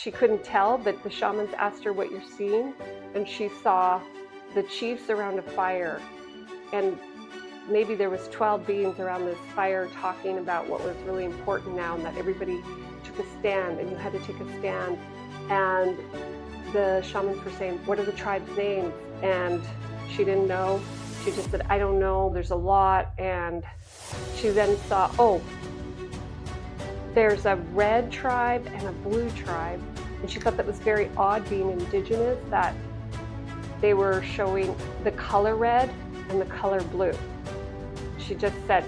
she couldn't tell, but the shamans asked her what you're seeing, and she saw the chiefs around a fire, and maybe there was 12 beings around this fire talking about what was really important now, and that everybody took a stand, and you had to take a stand. And the shamans were saying, what are the tribes' names? And she didn't know. She just said, I don't know, there's a lot. And she then saw, oh, there's a red tribe and a blue tribe. And she thought that was very odd, being indigenous, that they were showing the color red and the color blue. She just said,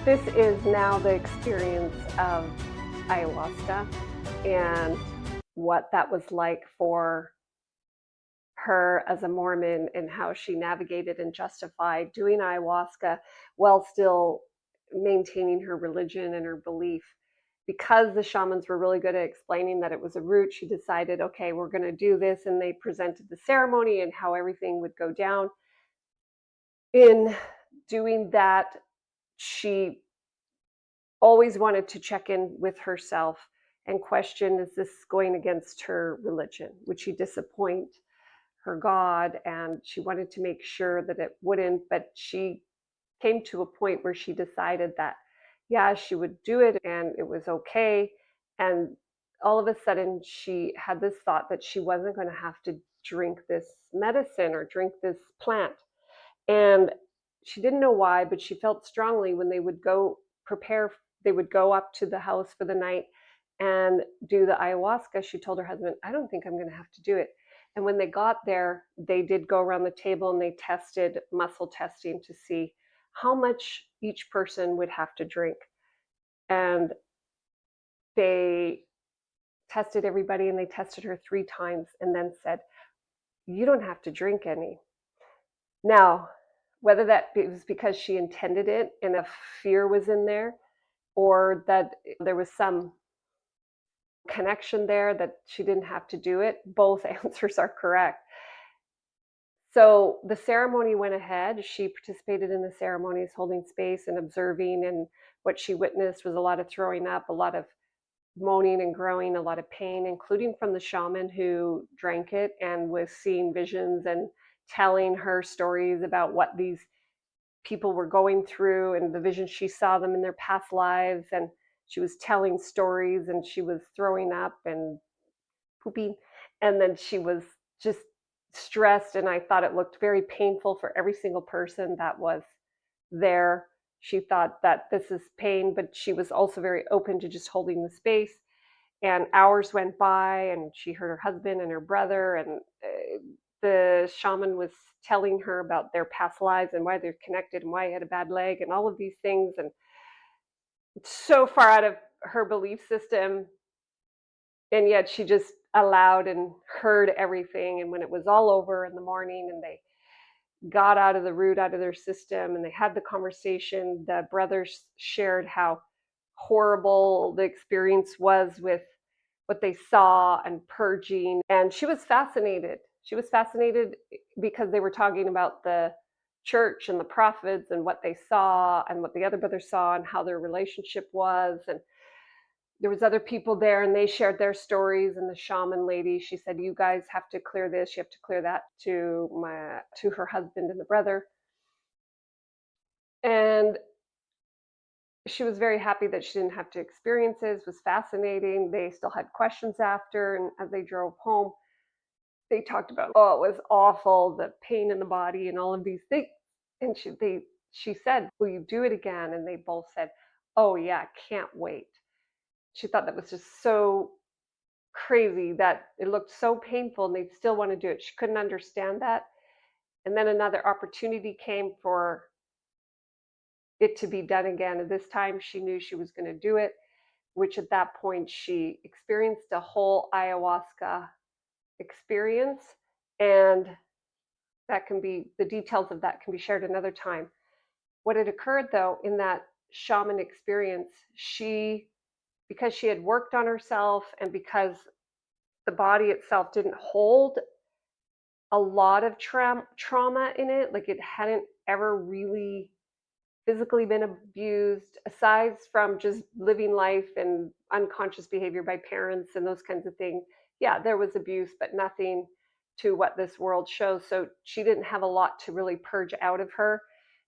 this is now the experience of ayahuasca and what that was like for her as a Mormon, and how she navigated and justified doing ayahuasca while still maintaining her religion and her belief. Because the shamans were really good at explaining that it was a root, she decided, okay, we're going to do this. And they presented the ceremony and how everything would go down. In doing that, she always wanted to check in with herself and question, is this going against her religion? Would she disappoint her God? And she wanted to make sure that it wouldn't, but she came to a point where she decided that, yeah, she would do it and it was okay. And all of a sudden she had this thought that she wasn't going to have to drink this medicine or drink this plant. And she didn't know why, but she felt strongly when they would go prepare, they would go up to the house for the night and do the ayahuasca. She told her husband, I don't think I'm going to have to do it. And when they got there, they did go around the table and they tested muscle testing to see how much each person would have to drink. And they tested everybody, and they tested her 3 times and then said, you don't have to drink any. Now, whether that was because she intended it and a fear was in there, or that there was some connection there that she didn't have to do it, both answers are correct. So the ceremony went ahead. She participated in the ceremonies, holding space and observing, and what she witnessed was a lot of throwing up, a lot of moaning and groaning, a lot of pain, including from the shaman who drank it and was seeing visions and telling her stories about what these people were going through and the visions she saw them in their past lives. And she was telling stories, and she was throwing up and pooping, and then she was just stressed, and I thought it looked very painful for every single person that was there. She thought that this is pain, but she was also very open to just holding the space. And hours went by, and she heard her husband and her brother, and the shaman was telling her about their past lives and why they're connected and why he had a bad leg and all of these things. And so far out of her belief system, and yet she just allowed and heard everything. And when it was all over in the morning and they got out of the root, out of their system, and they had the conversation, the brothers shared how horrible the experience was with what they saw and purging. And she was fascinated. She was fascinated because they were talking about the church and the prophets and what they saw and what the other brothers saw and how their relationship was. And there was other people there, and they shared their stories. And the shaman lady, she said, you guys have to clear this, you have to clear that, to her husband and the brother. And she was very happy that she didn't have to experience this. It was fascinating. They still had questions after, and as they drove home, they talked about, oh, it was awful, the pain in the body and all of these things. And she said, will you do it again? And they both said, oh yeah, can't wait. She thought that was just so crazy, that it looked so painful and they'd still want to do it. She couldn't understand that. And then another opportunity came for it to be done again. And this time she knew she was going to do it, which at that point she experienced a whole ayahuasca experience. And that can be, the details of that can be shared another time. What had occurred though in that shaman experience, because she had worked on herself, and because the body itself didn't hold a lot of trauma in it. Like it hadn't ever really physically been abused, aside from just living life and unconscious behavior by parents and those kinds of things. Yeah, there was abuse, but nothing to what this world shows. So she didn't have a lot to really purge out of her.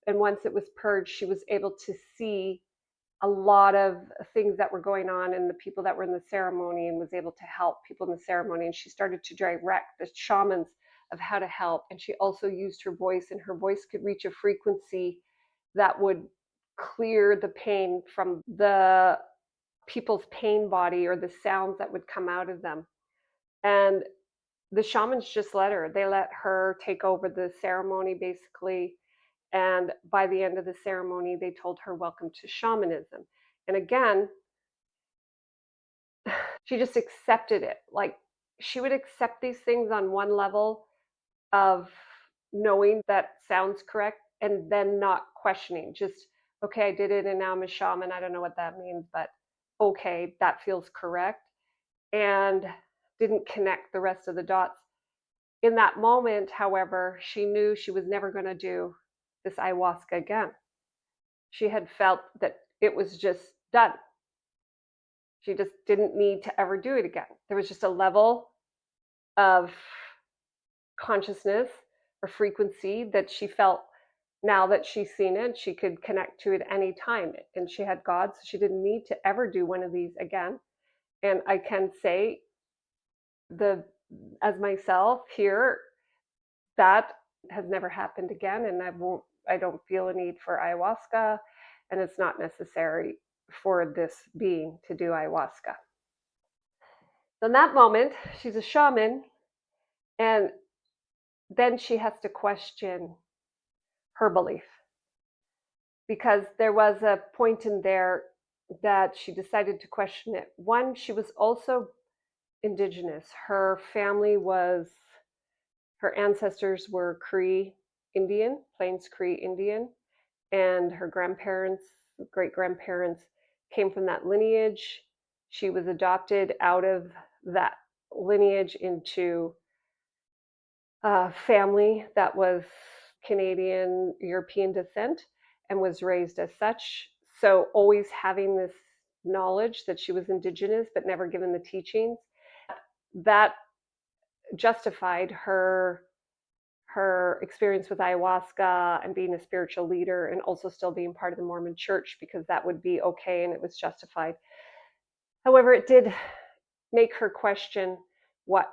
And once it was purged, she was able to see a lot of things that were going on and the people that were in the ceremony, and was able to help people in the ceremony. And she started to direct the shamans of how to help. And she also used her voice, and her voice could reach a frequency that would clear the pain from the people's pain body, or the sounds that would come out of them. And the shamans just they let her take over the ceremony basically. And by the end of the ceremony, they told her, "Welcome to shamanism." And again, she just accepted it. Like, she would accept these things on one level of knowing that sounds correct, and then not questioning. Just, okay, I did it and now I'm a shaman. I don't know what that means, but okay, that feels correct. And didn't connect the rest of the dots. In that moment, however, she knew she was never going to do this ayahuasca again. She had felt that it was just done. She just didn't need to ever do it again. There was just a level of consciousness or frequency that she felt, now that she's seen it, she could connect to it any time. And she had God, so she didn't need to ever do one of these again. And I can say, as myself here, that has never happened again, and I don't feel a need for ayahuasca, and it's not necessary for this being to do ayahuasca. So in that moment, she's a shaman, and then she has to question her belief, because there was a point in there that she decided to question it. One, she was also indigenous. Her ancestors were Cree Indian, Plains Cree Indian, and her grandparents, great grandparents, came from that lineage. She was adopted out of that lineage into a family that was Canadian, European descent, and was raised as such. So always having this knowledge that she was indigenous, but never given the teachings, that justified her experience with ayahuasca and being a spiritual leader, and also still being part of the Mormon church, because that would be okay and it was justified. However, it did make her question what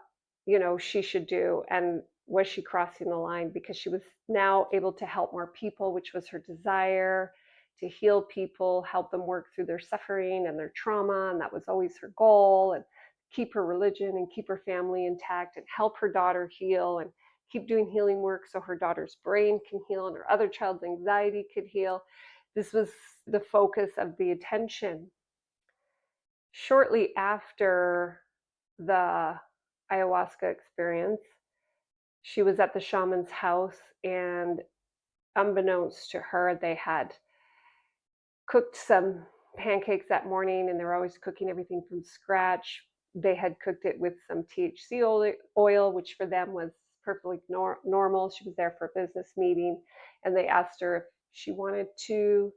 she should do, and was she crossing the line, because she was now able to help more people, which was her desire, to heal people, help them work through their suffering and their trauma, and that was always her goal, and keep her religion and keep her family intact, and help her daughter heal, and keep doing healing work so her daughter's brain can heal and her other child's anxiety could heal. This was the focus of the attention. Shortly after the ayahuasca experience, she was at the shaman's house, and unbeknownst to her, they had cooked some pancakes that morning, and they're always cooking everything from scratch. They had cooked it with some THC oil, which for them was perfectly normal. She was there for a business meeting, and they asked her if she wanted to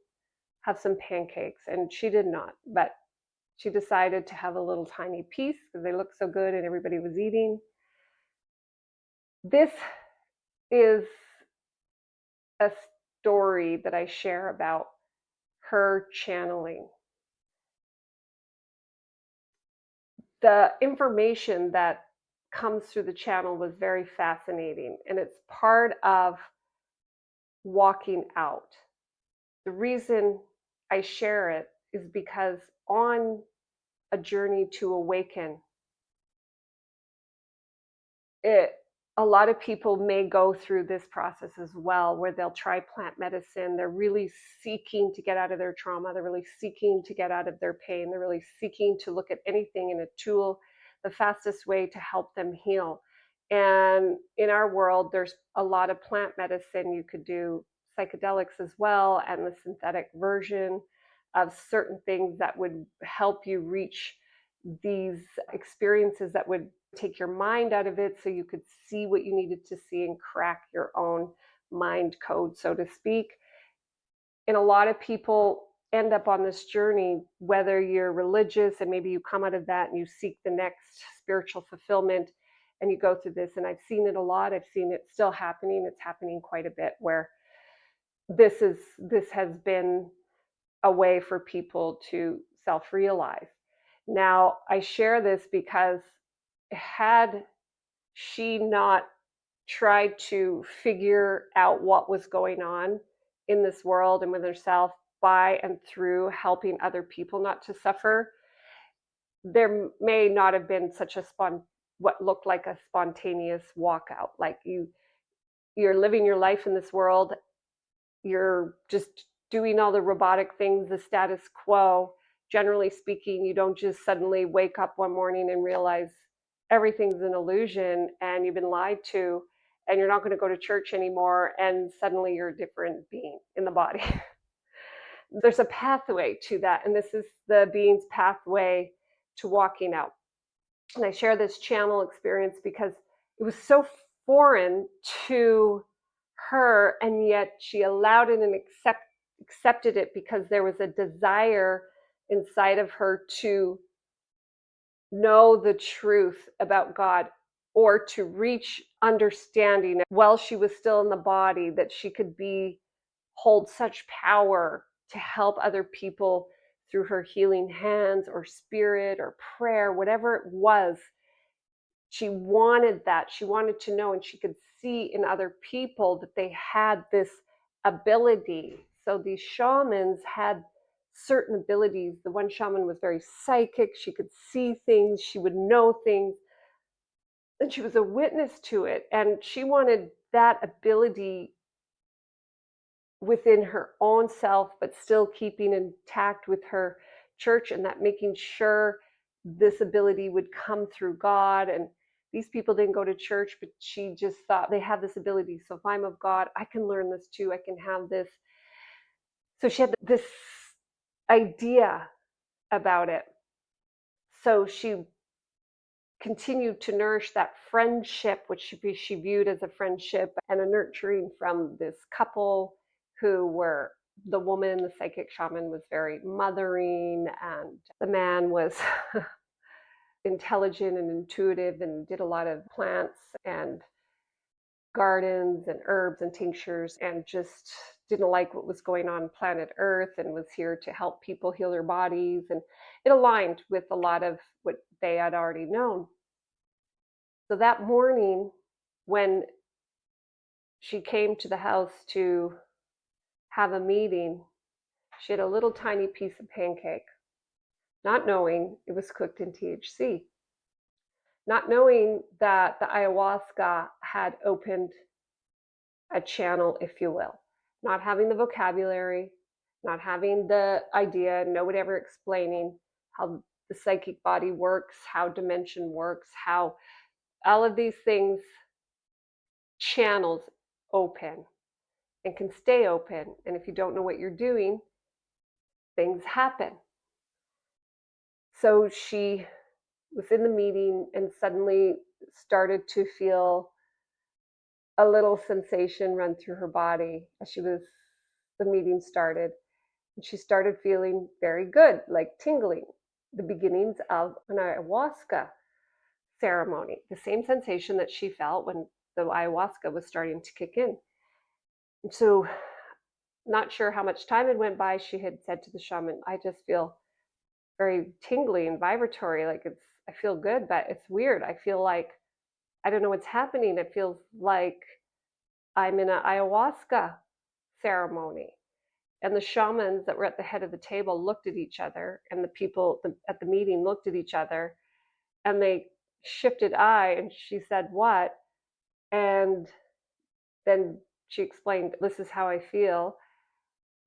have some pancakes, and she did not, but she decided to have a little tiny piece because they looked so good and everybody was eating. This is a story that I share about her channeling. The information that comes through the channel was very fascinating, and it's part of walking out. The reason I share it is because on a journey to awaken, a lot of people may go through this process as well, where they'll try plant medicine. They're really seeking to get out of their trauma. They're really seeking to get out of their pain. They're really seeking to look at anything in a tool, the fastest way to help them heal. And in our world, there's a lot of plant medicine. You could do psychedelics as well, and the synthetic version of certain things that would help you reach these experiences that would take your mind out of it so you could see what you needed to see and crack your own mind code, so to speak. And a lot of people end up on this journey, whether you're religious and maybe you come out of that and you seek the next spiritual fulfillment and you go through this. And I've seen it a lot. I've seen it still happening. It's happening quite a bit where this has been a way for people to self-realize. Now, I share this because had she not tried to figure out what was going on in this world and with herself by and through helping other people not to suffer, there may not have been such a what looked like a spontaneous walkout. Like you're living your life in this world, you're just doing all the robotic things, the status quo. Generally speaking, you don't just suddenly wake up one morning and realize everything's an illusion and you've been lied to and you're not going to go to church anymore and suddenly you're a different being in the body. There's a pathway to that, and this is the being's pathway to walking out. And I share this channel experience because it was so foreign to her, and yet she allowed it and accepted it because there was a desire inside of her to know the truth about God or to reach understanding while she was still in the body, that she could hold such power to help other people through her healing hands or spirit or prayer, whatever it was. She wanted that. She wanted to know, and she could see in other people that they had this ability. So these shamans had certain abilities. The one shaman was very psychic. She could see things. She would know things. And she was a witness to it. And she wanted that ability within her own self, but still keeping intact with her church, and that making sure this ability would come through God. And these people didn't go to church, but she just thought they have this ability. So if I'm of God, I can learn this too. I can have this. So she had this idea about it. So she continued to nourish that friendship, which she viewed as a friendship and a nurturing from this couple who were, the woman, the psychic shaman, was very mothering, and the man was intelligent and intuitive and did a lot of plants and gardens and herbs and tinctures, and just didn't like what was going on planet Earth and was here to help people heal their bodies. And it aligned with a lot of what they had already known. So that morning, when she came to the house to have a meeting, she had a little tiny piece of pancake, not knowing it was cooked in THC, not knowing that the ayahuasca had opened a channel, if you will, not having the vocabulary, not having the idea, nobody ever explaining how the psychic body works, how dimension works, how all of these things, channels open and can stay open. And if you don't know what you're doing, things happen. So she was in the meeting and suddenly started to feel a little sensation run through her body as the meeting started. And she started feeling very good, like tingling, the beginnings of an ayahuasca ceremony, the same sensation that she felt when the ayahuasca was starting to kick in. And so, not sure how much time had went by, she had said to the shaman, I just feel very tingly and vibratory, like I feel good, but it's weird. I feel like I don't know what's happening. It feels like I'm in an ayahuasca ceremony. And the shamans that were at the head of the table looked at each other, and the people at the meeting looked at each other, and they shifted eye, and she said, what? And then she explained, this is how I feel.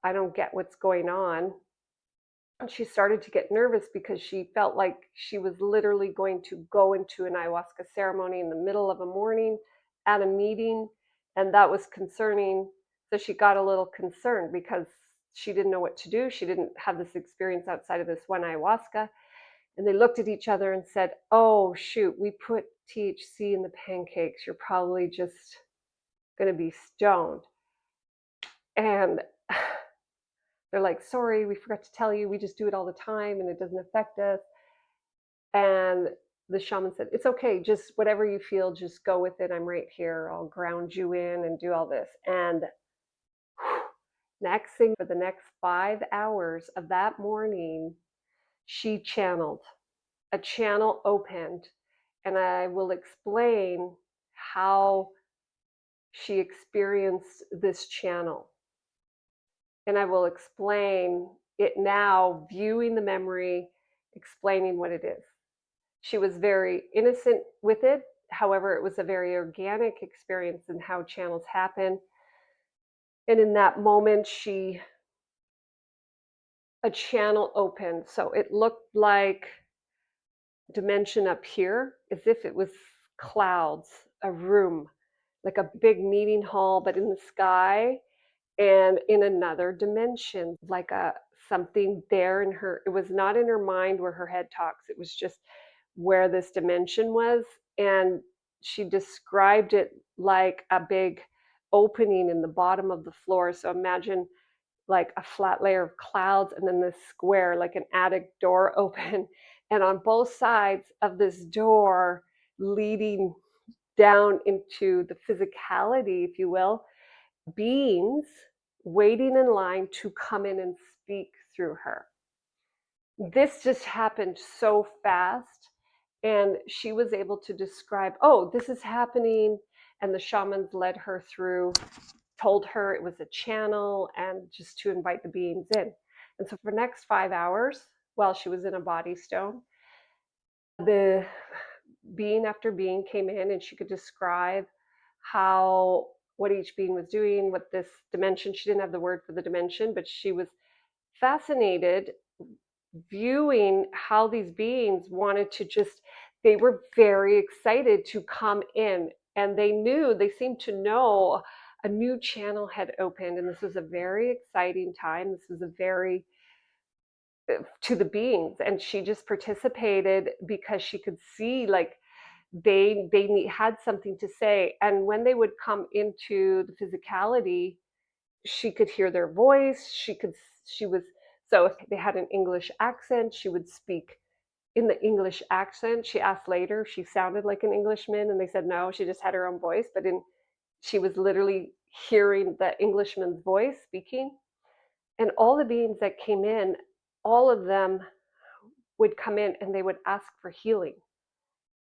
I don't get what's going on. And she started to get nervous because she felt like she was literally going to go into an ayahuasca ceremony in the middle of a morning at a meeting, and that was concerning. So she got a little concerned because she didn't know what to do. She didn't have this experience outside of this one ayahuasca. And they looked at each other and said, oh, shoot, we put THC in the pancakes. You're probably just going to be stoned. And they're like, sorry, we forgot to tell you. We just do it all the time and it doesn't affect us. And the shaman said, it's okay. Just whatever you feel, just go with it. I'm right here. I'll ground you in and do all this. And next thing, for the next 5 hours of that morning, she channeled. A channel opened. And I will explain how she experienced this channel. And I will explain it now, viewing the memory, explaining what it is. She was very innocent with it. However, it was a very organic experience in how channels happen. And in that moment, a channel opened. So it looked like dimension up here, as if it was clouds, a room, like a big meeting hall, but in the sky, and in another dimension, like a something there in her. It was not in her mind where her head talks. It was just where this dimension was. And she described it like a big opening in the bottom of the floor. So imagine like a flat layer of clouds and then this square, like an attic door open. And on both sides of this door leading down into the physicality, if you will, beings waiting in line to come in and speak through her. This just happened so fast. And she was able to describe, oh, this is happening. And the shamans led her through, told her it was a channel and just to invite the beings in. And so for the next 5 hours, while she was in a body stone, the being after being came in and she could describe what each being was doing, what this dimension, she didn't have the word for the dimension, but she was fascinated viewing how these beings wanted to just, they were very excited to come in, and they seemed to know a new channel had opened, and this was a very exciting time. This was a very, to the beings, and she just participated because she could see like they had something to say. And when they would come into the physicality, she could hear their voice. She was, so if they had an English accent, she would speak in the English accent. She asked later if she sounded like an Englishman, and they said no, she just had her own voice, but she was literally hearing the Englishman's voice speaking. And all the beings that came in, all of them would come in and they would ask for healing.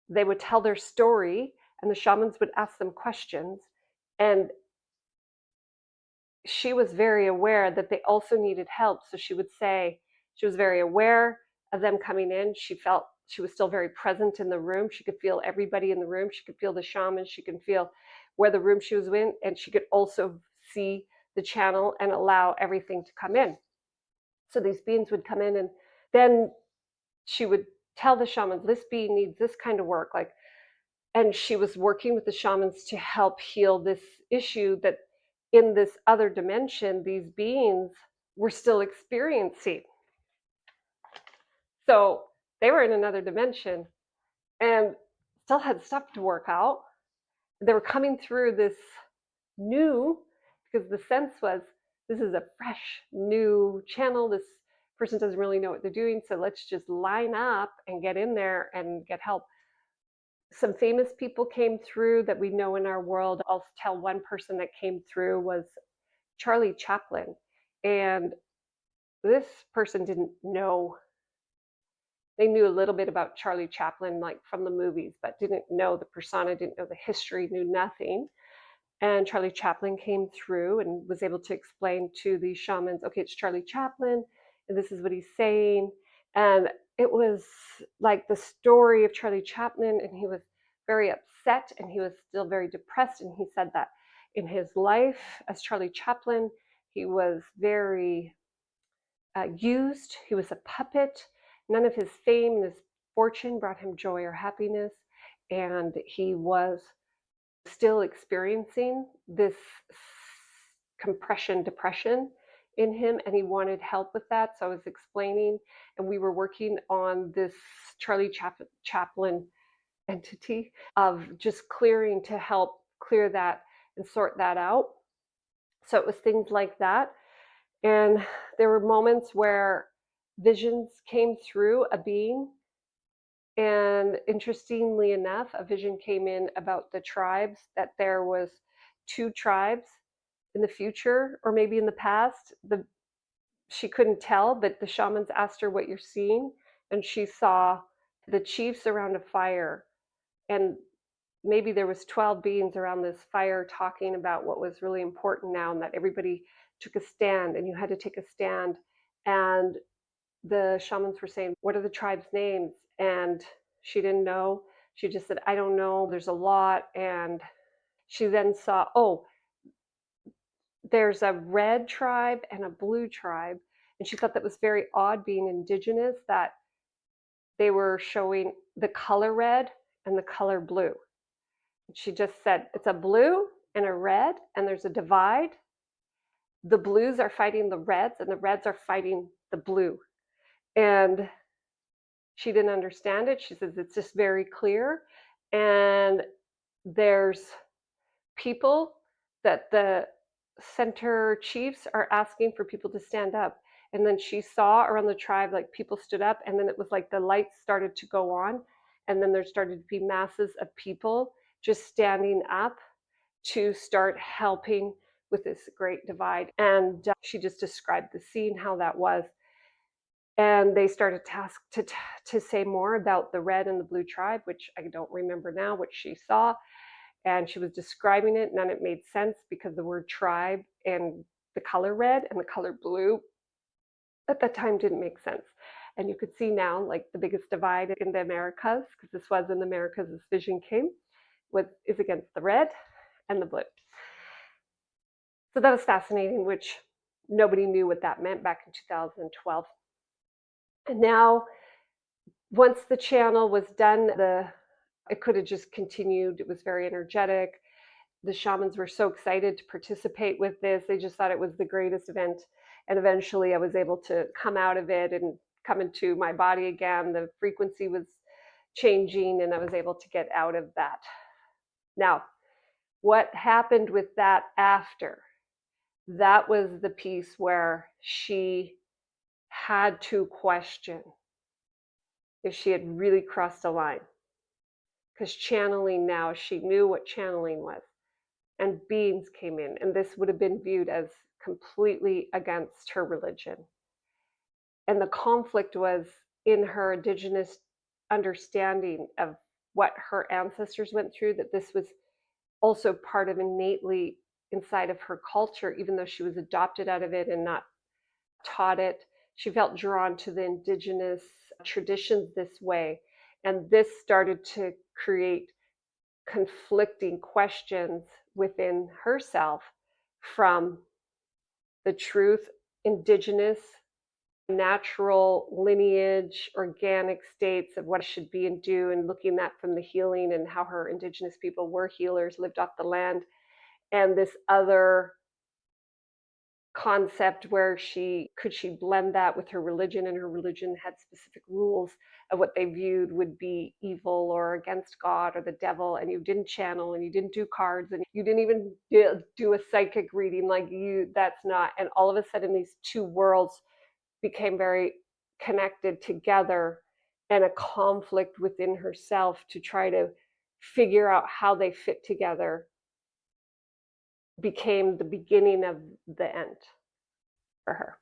They would tell their story, and the shamans would ask them questions. And she was very aware that they also needed help. So she would say, she was very aware of them coming in. She felt she was still very present in the room. She could feel everybody in the room. She could feel the shaman. She could feel where the room she was in. And she could also see the channel and allow everything to come in. So these beings would come in, and then she would tell the shamans, this being needs this kind of work. And she was working with the shamans to help heal this issue that in this other dimension, these beings were still experiencing. So they were in another dimension and still had stuff to work out. They were coming through this new, because the sense was, this is a fresh, new channel. This person doesn't really know what they're doing. So let's just line up and get in there and get help. Some famous people came through that we know in our world. I'll tell one person that came through was Charlie Chaplin. And this person didn't know. They knew a little bit about Charlie Chaplin, like from the movies, but didn't know the persona, didn't know the history, knew nothing. And Charlie Chaplin came through and was able to explain to the shamans, okay, it's Charlie Chaplin, and this is what he's saying. And it was like the story of Charlie Chaplin, and he was very upset and he was still very depressed. And he said that in his life as Charlie Chaplin, he was very used. He was a puppet. None of his fame and his fortune brought him joy or happiness. And he was still experiencing this compression, depression in him, and he wanted help with that. So I was explaining, and we were working on this Charlie Chaplin entity of just clearing to help clear that and sort that out. So it was things like that. And there were moments where visions came through a being. And interestingly enough, a vision came in about the tribes, that there was 2 tribes in the future, or maybe in the past. She couldn't tell, but the shamans asked her what you're seeing, and she saw the chiefs around a fire, and maybe there was 12 beings around this fire talking about what was really important now, and that everybody took a stand, and you had to take a stand. And the shamans were saying, what are the tribes' names? And she didn't know. She just said, I don't know. There's a lot. And she then saw, oh, there's a red tribe and a blue tribe. And she thought that was very odd, being indigenous, that they were showing the color red and the color blue. She just said, it's a blue and a red, and there's a divide. The blues are fighting the reds, and the reds are fighting the blue. And she didn't understand it. She says, it's just very clear. And there's people that the center chiefs are asking for people to stand up. And then she saw around the tribe, like people stood up, and then it was like the lights started to go on. And then there started to be masses of people just standing up to start helping with this great divide. And she just described the scene, how that was. And they started to say more about the red and the blue tribe, which I don't remember now what she saw. And she was describing it, and then it made sense, because the word tribe and the color red and the color blue at that time didn't make sense. And you could see now, like, the biggest divide in the Americas, because this was in the Americas, this vision came, is against the red and the blue. So that was fascinating, which nobody knew what that meant back in 2012. And now, once the channel was done, it could have just continued. It was very energetic. The shamans were so excited to participate with this. They just thought it was the greatest event. And eventually I was able to come out of it and come into my body again. The frequency was changing, and I was able to get out of that. Now, what happened with that after? That was the piece where she had to question if she had really crossed a line. Because channeling now, she knew what channeling was. And beings came in, and this would have been viewed as completely against her religion. And the conflict was in her indigenous understanding of what her ancestors went through, that this was also part of innately inside of her culture, even though she was adopted out of it and not taught it. She felt drawn to the indigenous traditions this way. And this started to create conflicting questions within herself from the truth, indigenous, natural lineage, organic states of what should be and do, and looking at from the healing and how her indigenous people were healers, lived off the land, and this other concept where she blend that with her religion, and her religion had specific rules of what they viewed would be evil or against God or the devil, and you didn't channel, and you didn't do cards, and you didn't even do a psychic reading, like, that's not. And all of a sudden these two worlds became very connected together, and a conflict within herself to try to figure out how they fit together became the beginning of the end for her.